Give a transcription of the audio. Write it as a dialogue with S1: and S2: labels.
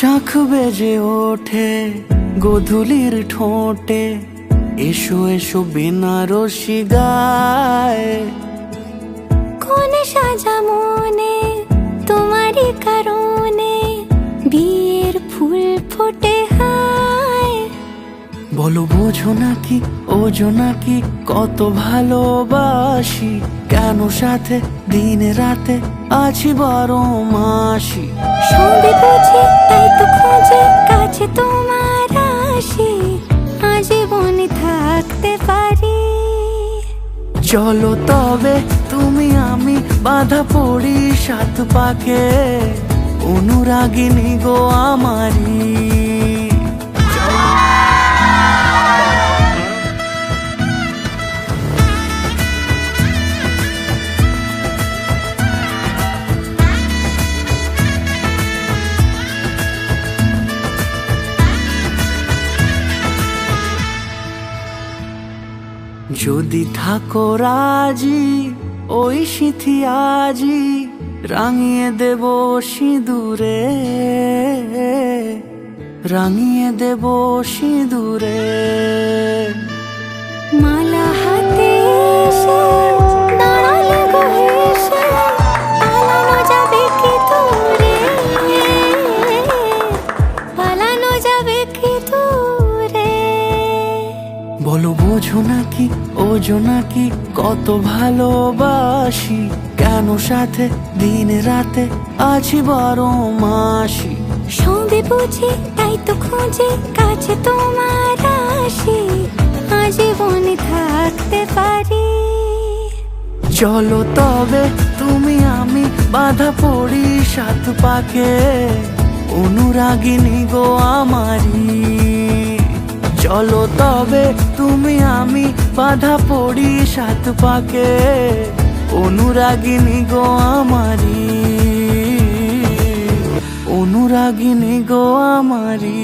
S1: শাখ বেজে ওঠে গোধূলির ঠোঁটে, এসো এসো বেনারসি গায়।
S2: কোন সাজা মনে তোমারই কারণে, বিয়ের ফুল ফোটে হায়।
S1: বলো বোঝো নাকি ওজো নাকি কত ভালোবাসি, কেন সাথে দিনে রাতে আছি 12 মাসি।
S2: সবে বুঝি তাই তো খোঁজে কাছে তোমার আসি, আজীবনে থাকতে পারি।
S1: চলো তবে তুমি আমি বাঁধা পড়ি 7 পাকে, অনুরাগিনী গো আমারি। যদি থাকো রাজি ওই সিঁথি আজি, রাঙিয়ে দেব সিঁদুরে, রাঙিয়ে দেব সিঁদুরে।
S2: মালা হাতে এসে দাঁড়ালে গো হেসে, পালানো যাবে কি দূরে, পালানো যাবে কি দূরে।
S1: বলো বোঝো নাকি ওজো নাকি কত ভালোবাসি, কেন সাথে দিনে রাতে আছি 12 মাসি।
S2: সবে বুঝি তাই তো খোঁজে কাছে তোমার আসি, আজীবনে থাকতে পারি।
S1: চলো তবে তুমি আমি বাঁধা পড়ি 7 পাকে, অনুরাগিনী গো আমারি। চলো তবে তুমি আমি বাঁধা পড়ি 7 পাকে, অনুরাগিনী গো আমারি, অনুরাগিনী গো আমারি।